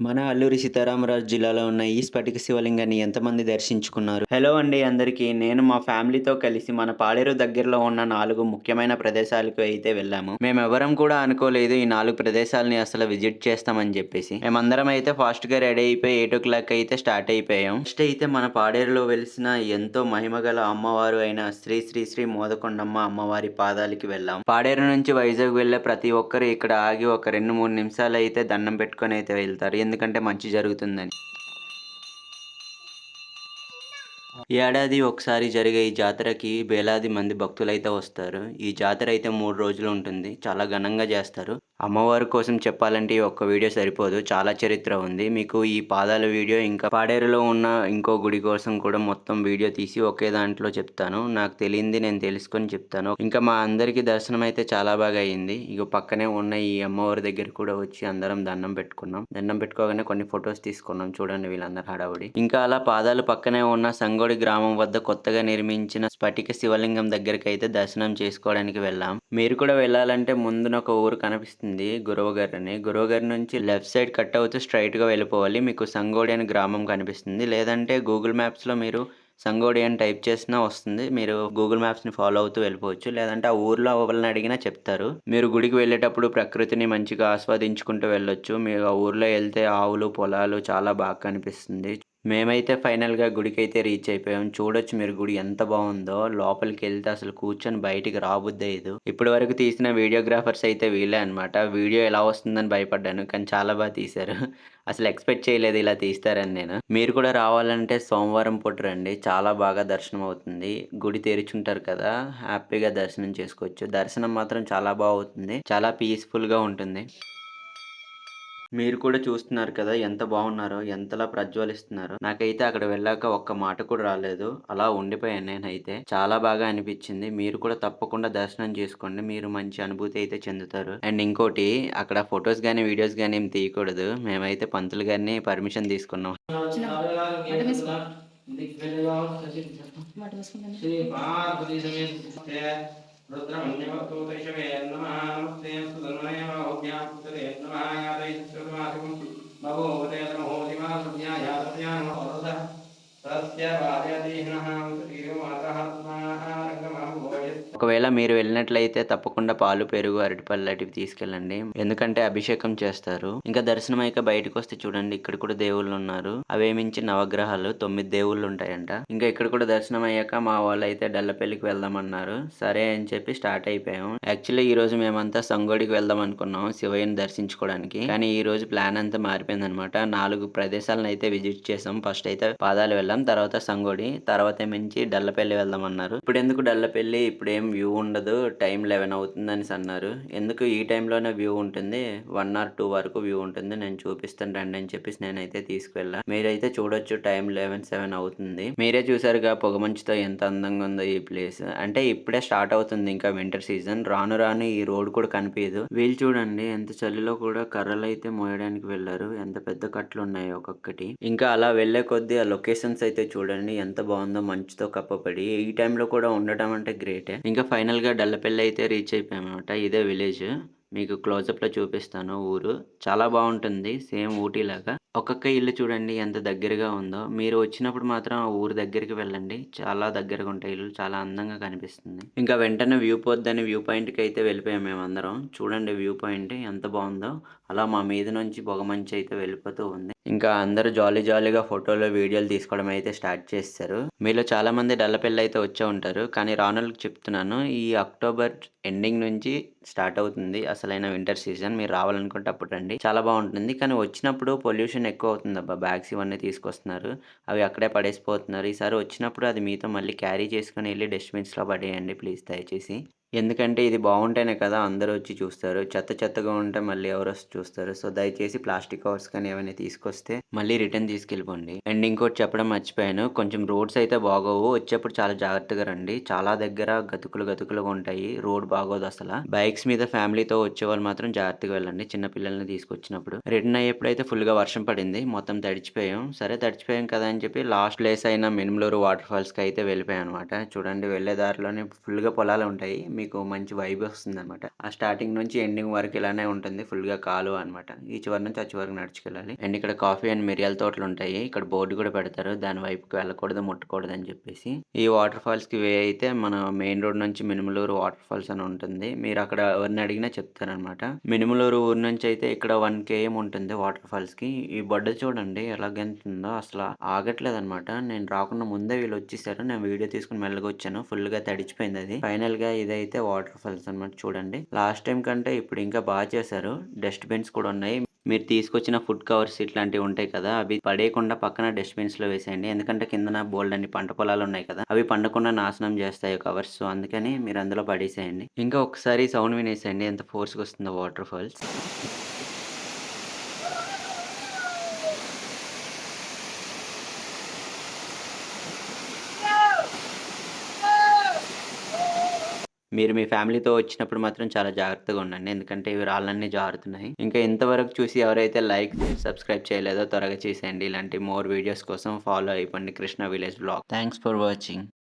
మన అల్లూరి సీతారామరాజు జిల్లాలో ఉన్న ఈ స్ఫటిక శివలింగాన్ని ఎంతమంది దర్శించుకున్నారు? హలో అండి అందరికీ. నేను మా ఫ్యామిలీతో కలిసి మన పాడేరు దగ్గరలో ఉన్న 4 ముఖ్యమైన ప్రదేశాలకు అయితే వెళ్ళాము. మేమెవ్వరం కూడా అనుకోలేదు ఈ 4 ప్రదేశాలని అసలు విజిట్ చేస్తామని జెప్పేసి. మేమందరం అయితే ఫాస్ట్‌గా రెడీ అయిపోయి 8:00 అయితే స్టార్ట్ అయిపోయాం. ఫస్ట్ అయితే మన పాడేరులో వెలిసిన ఎంతో మహిమగల అమ్మవారు అయిన శ్రీ శ్రీ శ్రీ మోదకొండమ్మ అమ్మవారి పాదాలకి వెళ్ళాం. పాడేరు నుంచి వైజాగ్ వెళ్ళే ప్రతి ఒక్కరు ఇక్కడ ఆగి ఒక 2, 3 నిమిషాలైతే దండం పెట్టుకొని అయితే వెళ్తారు. ఎందుకంటే మంచి జరుగుతుందని. ఏడాది ఒకసారి జరిగే ఈ జాతరకి వేలాది మంది భక్తులైతే వస్తారు. ఈ జాతర అయితే 3 రోజులు ఉంటుంది. చాలా ఘనంగా జేస్తారు. అమ్మవారి కోసం చెప్పాలంటే ఈ ఒక్క వీడియో సరిపోదు. చాలా చరిత్ర ఉంది. మీకు ఈ పాదాల వీడియో ఇంకా పాడేరులో ఉన్న ఇంకో గుడి కోసం కూడా మొత్తం వీడియో తీసి ఒకే దాంట్లో చెప్తాను. నాకు తెలియంది నేను తెలుసుకొని చెప్తాను. ఇంకా మా అందరికీ దర్శనం అయితే చాలా బాగా అయింది. ఇగో పక్కనే ఉన్న ఈ అమ్మవారి దగ్గర కూడా వచ్చి అందరం దండం పెట్టుకున్నాం. దండం పెట్టుకోగానే కొన్ని ఫోటోస్ తీసుకున్నాం. చూడండి వీళ్ళందరూ హడావుడి. ఇంకా అలా పాదాలు పక్కనే ఉన్న సంగోడి గ్రామం వద్ద కొత్తగా నిర్మించిన స్ఫటిక శివలింగం దగ్గరకైతే దర్శనం చేసుకోవడానికి వెళ్ళాం. మీరు కూడా వెళ్ళాలంటే ముందున ఒక ఊరు కనిపిస్తుంది గురవగారి అని. గురవగారి నుంచి లెఫ్ట్ సైడ్ కట్ అవుతూ స్ట్రైట్‌గా వెళ్ళిపోవాలి. మీకు సంగోడి అని గ్రామం కనిపిస్తుంది. లేదంటే గూగుల్ మ్యాప్స్‌లో మీరు సంగోడి అని టైప్ చేసినా వస్తుంది. మీరు గూగుల్ మ్యాప్స్‌ని ఫాలో అవుతూ వెళ్ళిపోవచ్చు. లేదంటే ఆ ఊర్లో ఎవరిని అడిగినా చెప్తారు. మీరు గుడికి వెళ్ళేటప్పుడు ప్రకృతిని మంచిగా ఆస్వాదించుకుంటూ వెళ్ళొచ్చు. మీరు ఆ ఊర్లో ఎళ్తే ఆవులు, పొలాలు చాలా బాగా కనిపిస్తుంది. మేమైతే ఫైనల్‌గా గుడికైతే రీచ్ అయిపోయాం. చూడొచ్చు మీరు గుడి ఎంత బావుందో. లోపలికెళ్తే అసలు కూర్చొని బయటికి రాబుద్దయ్యదు. ఇప్పటి వరకు తీసిన వీడియోగ్రాఫర్స్ అయితే వీళ్ళే అన్నమాట. వీడియో ఎలా వస్తుందని భయపడ్డాను. కానీ చాలా తీశారు. అసలు ఎక్స్‌పెక్ట్ చేయలేదు ఇలా తీస్తారని నేను. మీరు కూడా రావాలంటే సోమవారం పూట రండి. చాలా బాగా దర్శనం అవుతుంది. గుడి తెరిచుంటారు కదా! హ్యాపీగా దర్శనం చేసుకోవచ్చు. దర్శనం మాత్రం చాలా అవుతుంది. చాలా పీస్‌ఫుల్‌గా ఉంటుంది. మీరు కూడా చూస్తున్నారు కదా! ఎంత బాగున్నారో, ఎంతలా ప్రజ్వలిస్తున్నారో. నాకైతే అక్కడ వెళ్ళాక ఒక్క మాట కూడా రాలేదు. అలా ఉండిపోయాను నేనైతే. చాలా బాగా అనిపిచ్చింది. మీరు కూడా తప్పకుండా దర్శనం చేసుకోండి. మీరు మంచి అనుభూతి అయితే చెందుతారు. అండ్ ఇంకోటి అక్కడ ఫోటోస్ గాని, వీడియోస్ గాని ఏమి తీయకూడదు. మేమైతే పంతులు గారిని పర్మిషన్ తీసుకున్నాం. రుద్రమన్యవతూతైషవే నమః నమస్తే సుధన్వనే మౌజ్ఞాపుత్రే నమః యాదైశ్వరమాసికం బభూవతే నమోదిమా సత్యాయాతస్యాన్ మహోదః తస్య వార్యదీహ్నః ఒకవేళ మీరు వెళ్ళినట్లయితే తప్పకుండా పాలు, పెరుగు, అరటిపళ్ళు లాంటివి తీసుకెళ్ళండి. ఎందుకంటే అభిషేకం చేస్తారు. ఇంకా దర్శనం అయ్యాక బయటకొస్తే చూడండి ఇక్కడ కూడా దేవుళ్ళున్నారు. అవేమించి నవగ్రహాలు 9 దేవుళ్ళుంటాయంట. ఇంకా ఇక్కడ కూడా దర్శనం అయ్యాక మా వాళ్ళైతే డల్లపల్లికి వెళ్దామన్నారు. సరే అని చెప్పి స్టార్ట్ అయిపోయాం. యాక్చువల్లీ ఈరోజు మేమంతా సంగోడికి వెళ్దాం అనుకున్నాం శివయ్యని దర్శించుకోవడానికి. కానీ ఈ రోజు ప్లాన్ అంతా మారిపోయిందనమాట. 4 ప్రదేశాలను అయితే విజిట్ చేసాం. ఫస్ట్ అయితే పాదాలు వెళ్ళాం. తర్వాత సంగోడి. తర్వాత ఏమించి డల్లపల్లి వెళ్దామన్నారు. ఇప్పుడెందుకు డల్లపల్లి? ఇప్పుడేం వ్యూ ఉండదు. టైం 11 అవుతుందనేసి అన్నారు. ఎందుకు ఈ టైంలోనే వ్యూ ఉంటుంది. 1 ఆర్ 2 వరకు వ్యూ ఉంటుంది. నేను చూపిస్తాను రండి అని చెప్పేసి నేనైతే తీసుకువెళ్ళా. మీరైతే చూడొచ్చు టైం 7 అవుతుంది. మీరే చూసారుగా పొగమంచుతో ఎంత అందంగా ఉందో ఈ ప్లేస్. అంటే ఇప్పుడే స్టార్ట్ అవుతుంది ఇంకా వింటర్ సీజన్. రాను రాను ఈ రోడ్ కూడా కనిపియదు. వీళ్ళు చూడండి ఎంత చలిలో కూడా కర్రలైతే మోయడానికి వెళ్లారు. ఎంత పెద్ద కట్టలున్నాయో ఒక్కొక్కటి. ఇంకా అలా వెళ్ళే కొద్దీ ఆ లొకేషన్స్ అయితే చూడండి ఎంత బావుందో మంచుతో కప్పబడి. ఈ టైంలో కూడా ఉండటం అంటే గ్రేటే. ఇంకా ఫైనల్‌గా డల్లపల్లి అయితే రీచ్ అయిపోయామన్నమాట. ఇదే విలేజ్. మీకు క్లోజప్‌లో చూపిస్తాను ఊరు. చాలా బావుంటుంది. సేమ్ ఊటీలాగా. ఒక్కొక్క ఇల్లు చూడండి ఎంత దగ్గరగా ఉందో. మీరు వచ్చినప్పుడు మాత్రం ఆ ఊరు దగ్గరికి వెళ్ళండి. చాలా దగ్గరగా ఉంటాయి ఇల్లులు. చాలా అందంగా కనిపిస్తుంది. ఇంకా వెంటనే వ్యూ పోద్దని వ్యూ పాయింట్‌కైతే వెళ్ళిపోయాం మేమందరం. చూడండి వ్యూ పాయింట్ ఎంత బావుందో. అలా మా మీద నుంచి పొగమంచు అయితే వెళ్ళిపోతూ ఉంది. ఇంకా అందరూ జాలీ జాలీగా ఫోటోలు, వీడియోలు తీసుకోవడం అయితే స్టార్ట్ చేసేసారు. మీలో చాలామంది డల్లపల్లి అయితే వచ్చే ఉంటారు. కానీ రానోళ్ళకి చెప్తున్నాను. ఈ అక్టోబర్ ఎండింగ్ నుంచి స్టార్ట్ అవుతుంది అసలైన వింటర్ సీజన్. మీరు రావాలనుకుంటే అప్పుడు రండి. చాలా బావుంటుంది. కానీ వచ్చినప్పుడు పొల్యూషన్ ఎక్కువ అవుతుందబ్బా! బ్యాగ్స్ ఇవన్నీ తీసుకొస్తున్నారు. అవి అక్కడే పడేసిపోతున్నారు. ఈసారి వచ్చినప్పుడు అది మీతో మళ్ళీ క్యారీ చేసుకొని ఎళ్లి డస్ట్‌బిన్స్‌లో పడేయండి ప్లీజ్ దయచేసి. ఎందుకంటే ఇది బావుంటేనే కదా అందరూ వచ్చి చూస్తారు. చెత్త చెత్తగా ఉంటే మళ్ళీ ఎవరొచ్చి చూస్తారు. సో, దయచేసి ప్లాస్టిక్ కవర్స్ కానీ ఏమైనా తీసుకొస్తే మళ్ళీ రిటర్న్ తీసుకెళ్ళిపోండి. అండ్ ఇంకోటి చెప్పడం మర్చిపోయాను. కొంచెం రోడ్స్ అయితే బాగోవు. వచ్చేప్పుడు చాలా జాగ్రత్తగా రండి. చాలా దగ్గర గతుకులు గతుకులుగా ఉంటాయి. రోడ్ బాగోదసల. బైక్స్ మీద ఫ్యామిలీతో వచ్చేవాళ్ళు మాత్రం జాగ్రత్తగా వెళ్ళండి. చిన్న పిల్లల్ని తీసుకొచ్చినప్పుడు. రిటర్న్ అయ్యేప్పుడైతే ఫుల్‌గా వర్షం పడింది. మొత్తం తడిచిపోయాం. సరే తడిచిపోయాం కదా అని చెప్పి లాస్ట్ ప్లేస్ అయిన మినుములూరు వాటర్ ఫాల్స్‌కి అయితే వెళ్ళిపోయామనమాట. చూడండి వెళ్ళే దారిలోనే ఫుల్‌గా పొలాలుంటాయి. మీకు మంచి వైబ్ వస్తుందనమాట. ఆ స్టార్టింగ్ నుంచి ఎండింగ్ వరకు ఇలానే ఉంటుంది. ఫుల్‌గా కాలువ అనమాట. ఈ చివరి నుంచి ఆ చివరికి నడుచుకెళ్ళాలి. అండ్ ఇక్కడ కాఫీ అండ్ మిరియాల తోటలుంటాయి. ఇక్కడ బోర్డ్ కూడా పెడతారు. దాని వైపుకి వెళ్ళకూడదు, ముట్టకూడదు అని చెప్పేసి. ఈ వాటర్ ఫాల్స్‌కి వే అయితే మన మెయిన్ రోడ్ నుంచి మినుములూరు వాటర్ ఫాల్స్ అని ఉంటుంది. మీరు అక్కడ ఎవరిని అడిగినా చెప్తారనమాట. మినుములూరు ఊరు నుంచి అయితే ఇక్కడ 1 కేఎం ఉంటుంది వాటర్ ఫాల్స్‌కి. ఈ బొడ్డ చూడండి ఎలాగెంతుందో అసల ఆగట్లేదనమాట. నేను రాకుండా ముందే వీళ్ళొచ్చేసారు. నేను వీడియో తీసుకొని మెల్లగా వచ్చాను. ఫుల్‌గా తడిచిపోయిందది. ఫైనల్‌గా ఇదైతే వాటర్ ఫాల్స్ అనమాట చూడండి. లాస్ట్ టైమ్ కంటే ఇప్పుడు ఇంకా చేశారు. డస్ట్ బిన్స్ కూడా ఉన్నాయి. మీరు తీసుకొచ్చిన ఫుడ్ కవర్స్ ఇట్లాంటివి ఉంటాయి కదా! అవి పడేయకుండా పక్కన డస్ట్ బిన్స్‌లో వేసేయండి. ఎందుకంటే కిందన బోలెడన్ని పంట పొలాలున్నాయి కదా! అవి పండకుండా నాశనం చేస్తాయి కవర్స్. సో, అందుకని మీరు అందులో పడేసేయండి. ఇంకా ఒకసారి సౌండ్ వినేసేయండి ఎంత ఫోర్స్‌గొస్తుందో వాటర్ ఫాల్స్. మీరు మీ ఫ్యామిలీతో వచ్చినప్పుడు మాత్రం చాలా జాగ్రత్తగా ఉండండి. ఎందుకంటే ఇవి రాళ్ళన్నీ జారుతున్నాయి. ఇంకా ఇంతవరకు చూసి ఎవరైతే లైక్, సబ్స్క్రైబ్ చేయలేదో త్వరగా చేసేయండి. ఇలాంటి మోర్ వీడియోస్ కోసం ఫాలో అయిపోండి Krishna village vlog. Thanks for watching.